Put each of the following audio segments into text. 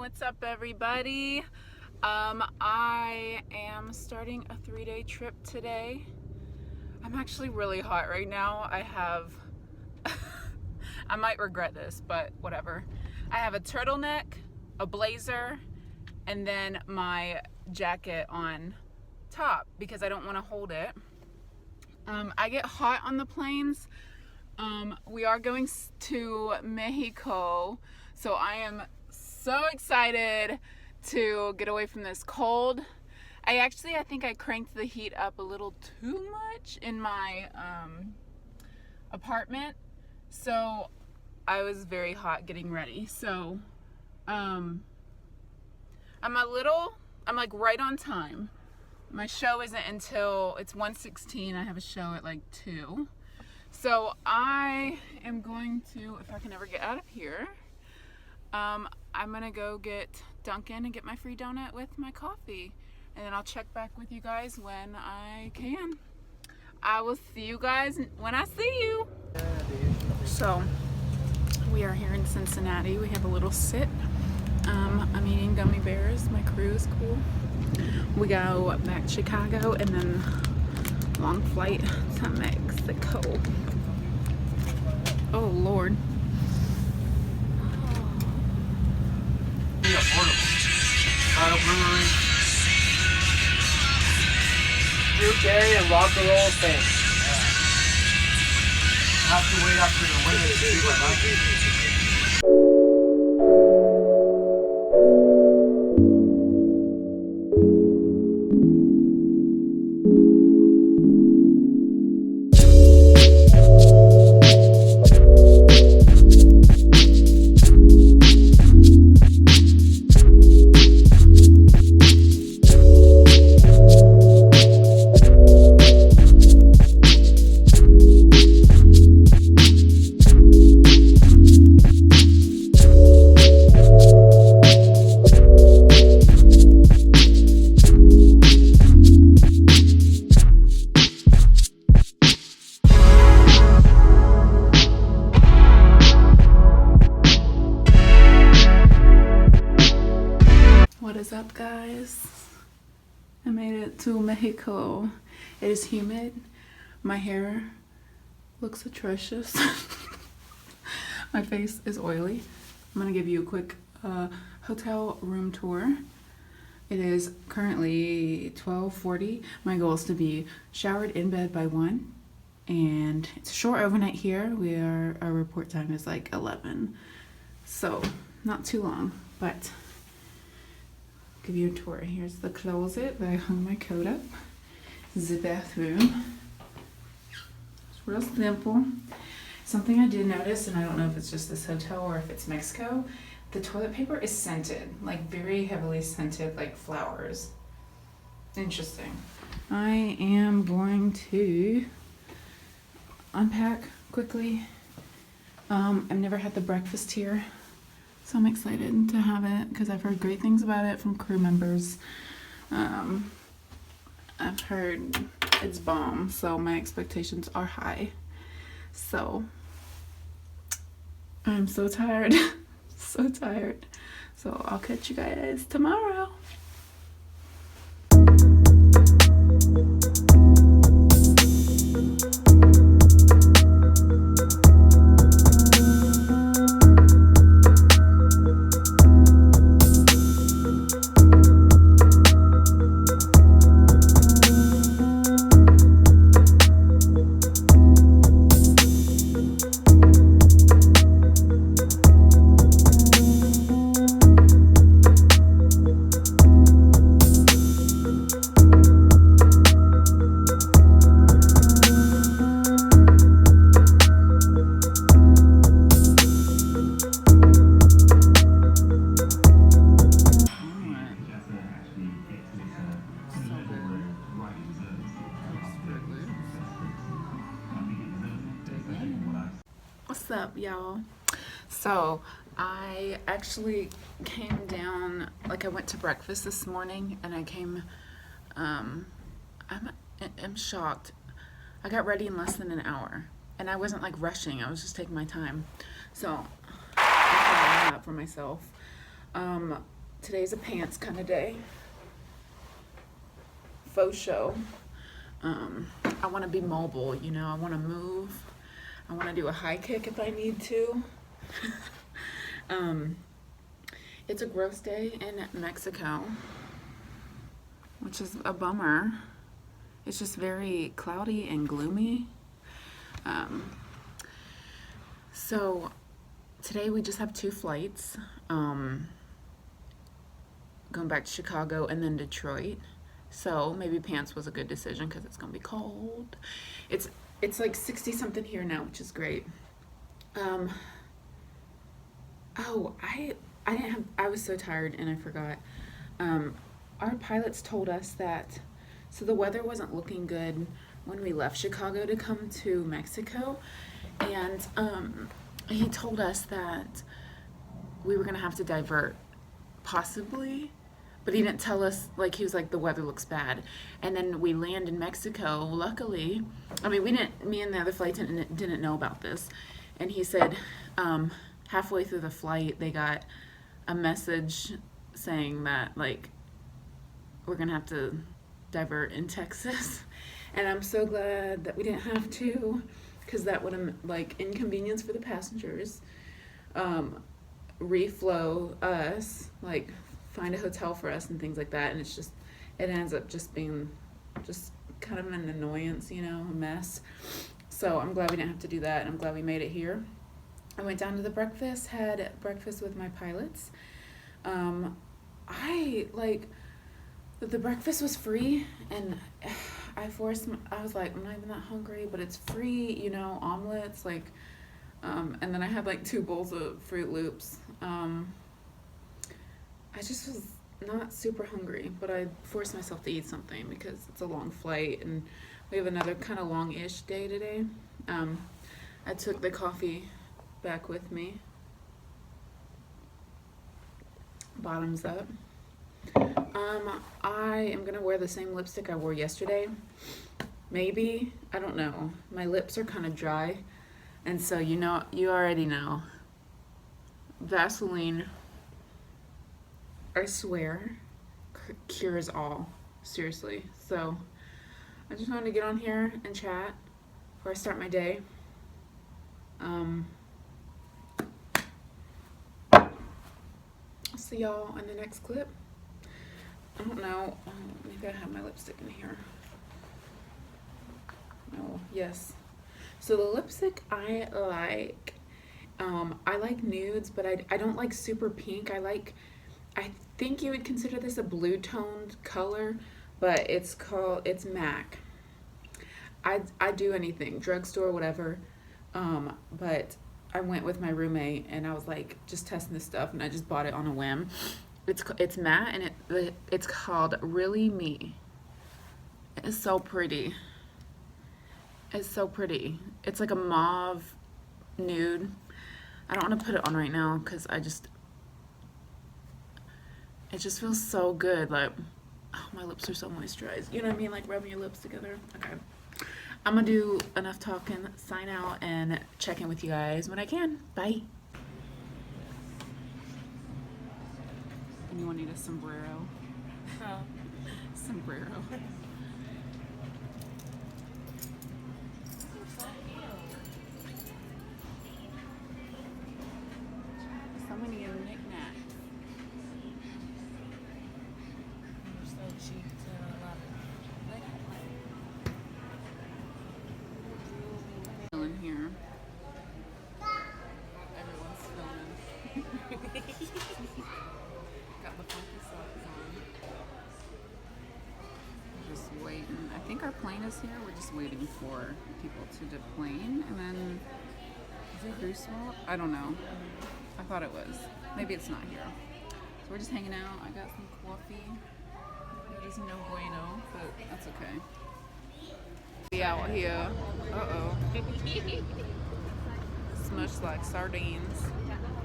What's up, everybody? I am starting a 3-day trip today. I'm actually really hot right now. I might regret this, but whatever. I have a turtleneck, a blazer, and then my jacket on top because I don't want to hold it. I get hot on the planes. We are going to Mexico, so I am so excited to get away from this cold. I think I cranked the heat up a little too much in my apartment, so I was very hot getting ready. So I'm like right on time. My show isn't until it's 1:16. I have a show at like 2. So I am going to, if I can ever get out of here, I'm gonna go get Dunkin' and get my free donut with my coffee, and then I'll check back with you guys when I can. I will see you guys when I see you. So we are here in Cincinnati. We have a little sit. I'm eating gummy bears. My crew is cool. We go back to Chicago and then long flight to Mexico. Oh Lord. Blueberry and rock and roll thing. I have to wait after the winter to see what I like. What is up, guys? I made it to Mexico. It is humid. My hair looks atrocious. My face is oily. I'm gonna give you a quick hotel room tour. It is currently 12:40. My goal is to be showered in bed by 1, and it's a short overnight here. Our report time is like 11, so not too long, but give you a tour. Here's the closet that I hung my coat up. The bathroom. It's real simple. Something I did notice, and I don't know if it's just this hotel or if it's Mexico, the toilet paper is scented, like very heavily scented, like flowers. Interesting. I am going to unpack quickly. I've never had the breakfast here, so I'm excited to have it because I've heard great things about it from crew members. I've heard it's bomb, so my expectations are high. So I'm so tired, so tired. So I'll catch you guys tomorrow. What's up, y'all? So I actually came down, like I went to breakfast this morning and I came, I'm shocked. I got ready in less than an hour and I wasn't like rushing. I was just taking my time. So I'm for myself. today's a pants kind of day. Faux show. I want to be mobile, you know. I want to move. I want to do a high kick if I need to. It's a gross day in Mexico, which is a bummer. It's just very cloudy and gloomy. So today we just have 2 flights, going back to Chicago and then Detroit. So maybe pants was a good decision because it's gonna be cold. It's like 60 something here now, which is great. Oh, I was so tired and I forgot. Our pilots told us that, so the weather wasn't looking good when we left Chicago to come to Mexico, and he told us that we were gonna have to divert, possibly, but he didn't tell us, like, he was like, the weather looks bad. And then we land in Mexico, luckily. I mean, me and the other flight attendant didn't know about this. And he said, halfway through the flight, they got a message saying that, like, we're gonna have to divert in Texas. And I'm so glad that we didn't have to, because that would have, like, inconvenience for the passengers. Reflow us, like, find a hotel for us and things like that, and it ends up just being just kind of an annoyance, you know, a mess. So I'm glad we didn't have to do that, and I'm glad we made it here. I went down to the breakfast, had breakfast with my pilots. The breakfast was free, and I was like, I'm not even that hungry, but it's free, you know, omelets, like, and then I had like 2 bowls of Fruit Loops. I just was not super hungry, but I forced myself to eat something because it's a long flight and we have another kind of long-ish day today. I took the coffee back with me. Bottoms up. I am gonna wear the same lipstick I wore yesterday. Maybe, I don't know. My lips are kind of dry, and so you already know. Vaseline, I swear, cures all. Seriously. So I just wanted to get on here and chat before I start my day. I'll see y'all in the next clip. I don't know. Maybe I have my lipstick in here. Oh, yes. So the lipstick I like nudes, but I don't like super pink. I think you would consider this a blue toned color, but it's MAC. I do anything, drugstore, whatever. But I went with my roommate and I was like just testing this stuff, and I just bought it on a whim. It's matte, and it's called Really Me. It's so pretty. It's so pretty. It's like a mauve nude. I don't want to put it on right now because it just feels so good. Like, oh, my lips are so moisturized. You know what I mean? Like rubbing your lips together. Okay. I'm gonna do enough talking, sign out, and check in with you guys when I can. Bye. Anyone need a sombrero? Oh. Sombrero. So many knickknacks. They're so cheap too. I love it. Still in here. Everyone's filming. Got the funky socks on. Just waiting. I think our plane is here. We're just waiting for people to deplane, and then is it crew swap? I don't know. I thought it was. Maybe it's not here. So we're just hanging out. I got some coffee. It is no bueno, but that's okay. We out here. Uh-oh. Smushed like sardines.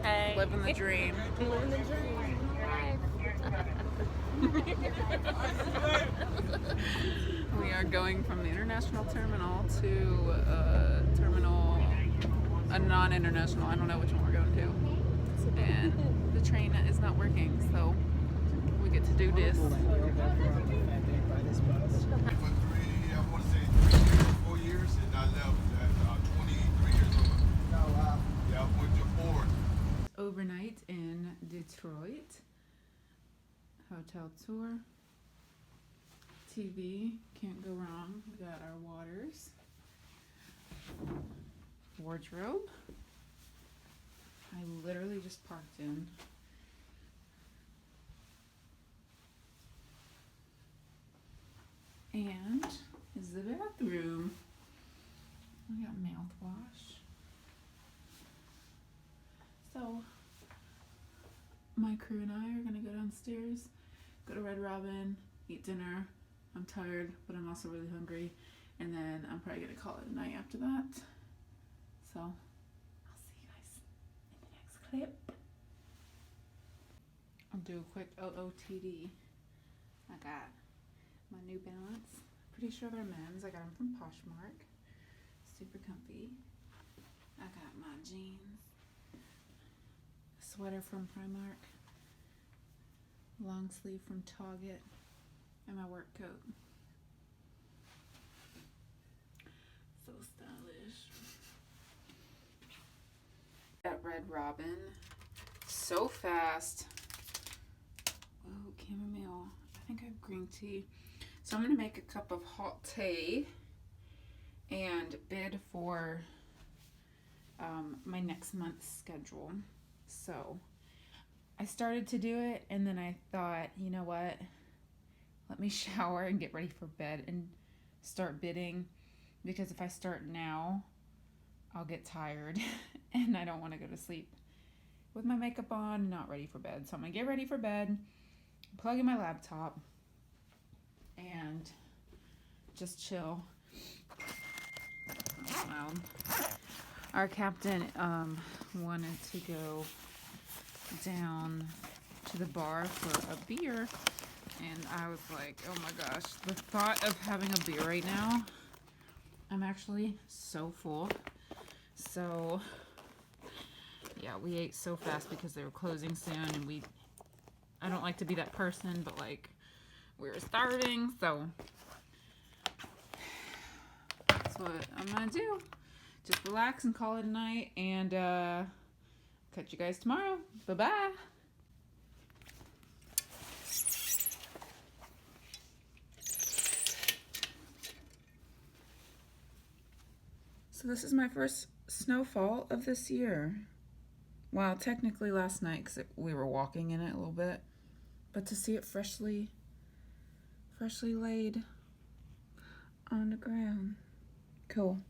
Hey. Living the dream. Living the dream. We are going from the international terminal to a non-international. I don't know which one we're going to. And the train is not working, so get to do this. For 3, I want to say 3 years, 4 years, and I left at 23 years old. Oh, wow. Yeah, I went to Ford. Overnight in Detroit. Hotel tour. TV, can't go wrong. We got our waters. Wardrobe. I literally just parked in. And is the bathroom. We got mouthwash. So my crew and I are gonna go downstairs, go to Red Robin, eat dinner. I'm tired, but I'm also really hungry. And then I'm probably gonna call it a night after that. So I'll see you guys in the next clip. I'll do a quick OOTD. I got my New Balance. Pretty sure they're men's. I got them from Poshmark. Super comfy. I got my jeans. Sweater from Primark. Long sleeve from Target. And my work coat. So stylish. At Red Robin. So fast. Oh, chamomile. I think I have green tea. So I'm going to make a cup of hot tea and bid for my next month's schedule. So I started to do it, and then I thought, you know what? Let me shower and get ready for bed and start bidding, because if I start now, I'll get tired and I don't want to go to sleep with my makeup on and not ready for bed. So I'm going to get ready for bed, plug in my laptop, and just chill. Our captain wanted to go down to the bar for a beer, and I was like, oh my gosh, the thought of having a beer right now, I'm actually so full. So yeah, we ate so fast because they were closing soon, and I don't like to be that person, but like, we were starving, so that's what I'm gonna do. Just relax and call it a night, and catch you guys tomorrow. Bye-bye. So this is my first snowfall of this year. Well, technically last night, because we were walking in it a little bit, but to see it freshly laid on the ground. Cool.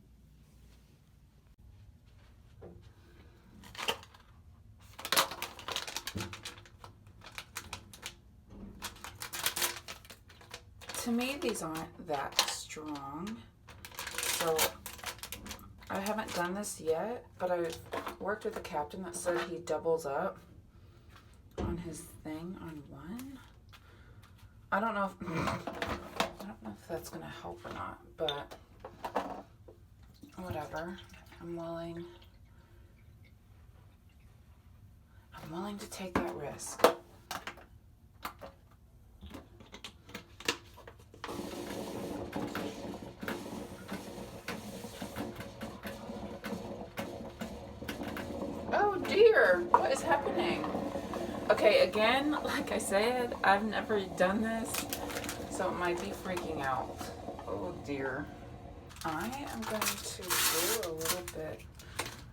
To me, these aren't that strong, so I haven't done this yet, but I worked with a captain that said he doubles up on his thing on one. I don't know if that's gonna help or not, but whatever. I'm willing to take that risk. Oh dear, what is happening? Okay, again, like I said, I've never done this, so it might be freaking out. Oh dear. I am going to do a little bit.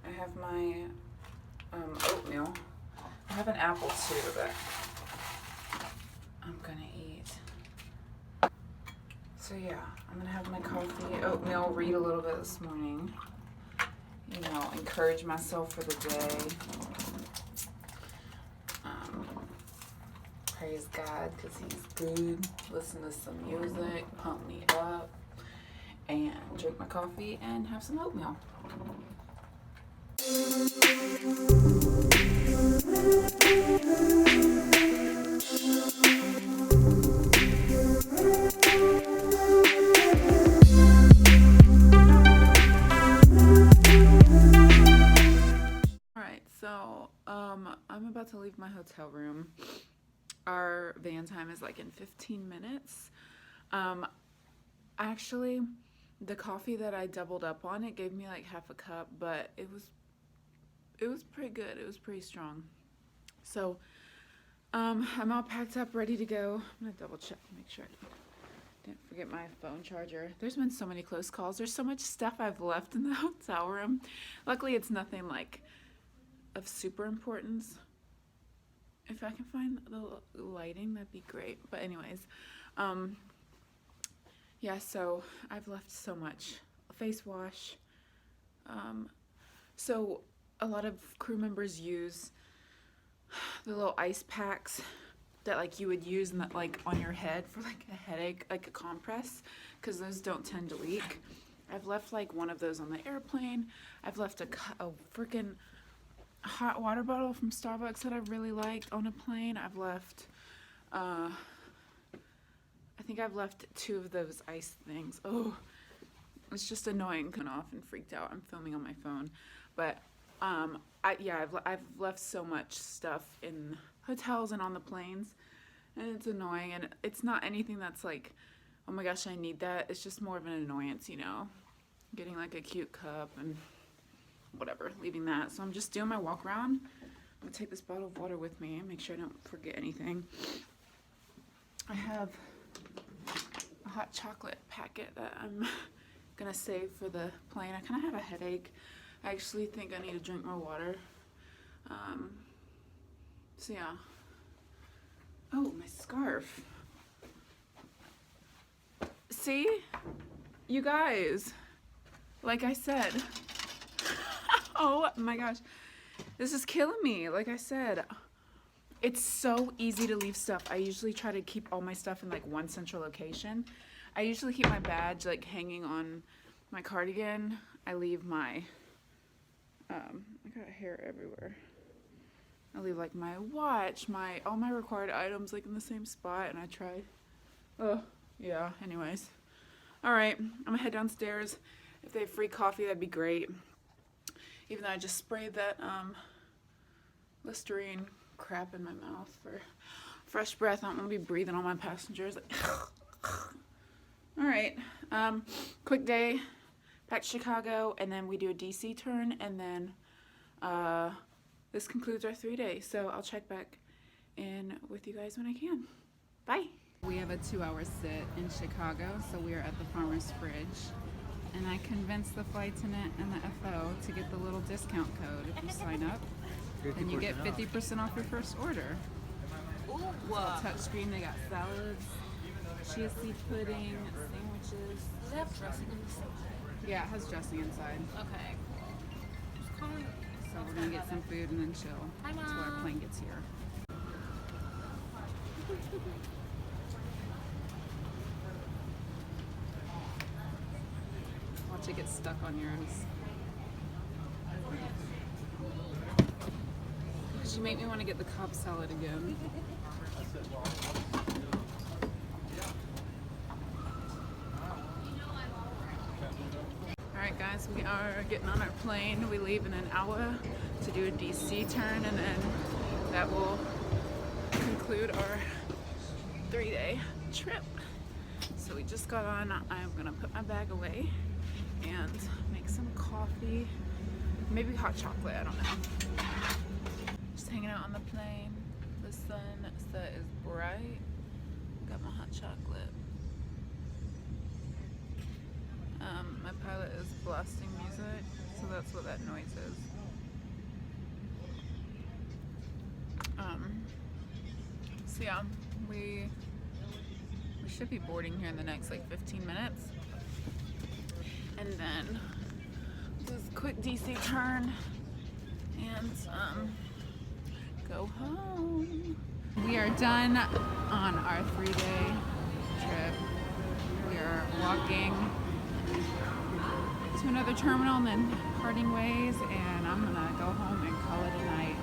I have my oatmeal. I have an apple too that I'm gonna eat. So yeah, I'm gonna have my coffee, oatmeal, read a little bit this morning. You know, encourage myself for the day. Praise God, because He's good. Listen to some music, pump me up, and drink my coffee and have some oatmeal. Alright, so I'm about to leave my hotel room. Our van time is like in 15 minutes. Actually, the coffee that I doubled up on, it gave me like half a cup, but it was pretty good. It was pretty strong. So I'm all packed up, ready to go. I'm gonna double check, make sure I didn't forget my phone charger. There's been so many close calls. There's so much stuff I've left in the hotel room. Luckily, it's nothing like of super importance. If I can find the lighting, that'd be great. But anyways, yeah, so I've left so much. A face wash. So a lot of crew members use the little ice packs that like you would use in that, like on your head for like a headache, like a compress, because those don't tend to leak. I've left like one of those on the airplane. I've left a freaking hot water bottle from Starbucks that I really liked on a plane. I've left I think I've left 2 of those ice things. Oh, it's just annoying. Coming off and freaked out. I'm filming on my phone, but I've left so much stuff in hotels and on the planes, and it's annoying. And it's not anything that's like, oh my gosh, I need that. It's just more of an annoyance, you know, getting like a cute cup and whatever, leaving that. So I'm just doing my walk around. I'm gonna take this bottle of water with me and make sure I don't forget anything. I have a hot chocolate packet that I'm gonna save for the plane. I kind of have a headache. I actually think I need to drink more water. So yeah. Oh, my scarf. See? You guys, like I said, oh my gosh, this is killing me. Like I said, it's so easy to leave stuff. I usually try to keep all my stuff in like one central location. I usually keep my badge like hanging on my cardigan. I leave my, I got hair everywhere. I leave like my watch, all my required items like in the same spot, and I tried. Oh, yeah, anyways. All right, I'm gonna head downstairs. If they have free coffee, that'd be great. Even though I just sprayed that Listerine crap in my mouth for fresh breath. I don't want to be breathing on my passengers. All right, quick day back to Chicago, and then we do a DC turn, and then this concludes our 3 days. So I'll check back in with you guys when I can. Bye. We have a 2-hour sit in Chicago, so we are at the Farmer's Fridge, and I convinced the flight attendant and the FO to get the little discount code. If you sign up, then you get 50% off your first order. Ooh, Touchscreen, they got salads, chia seed pudding, sandwiches. Does it have dressing inside? Yeah, it has dressing inside. Okay, cool. Just calling. So we're gonna get some food and then chill Hi, until our Mom. plane gets here. Watch it get stuck on yours. She made me want to get the Cobb salad again. Alright guys, we are getting on our plane. We leave in an hour to do a DC turn, and then that will conclude our 3-day trip. So we just got on. I'm gonna put my bag away and make some coffee, maybe hot chocolate, I don't know. Just hanging out on the plane. The sunset is bright. Got my hot chocolate. My pilot is blasting music, so that's what that noise is. So yeah, we should be boarding here in the next like 15 minutes, and then this quick DC turn and go home. We are done on our 3-day trip. We are walking to another terminal and then parting ways, and I'm gonna go home and call it a night.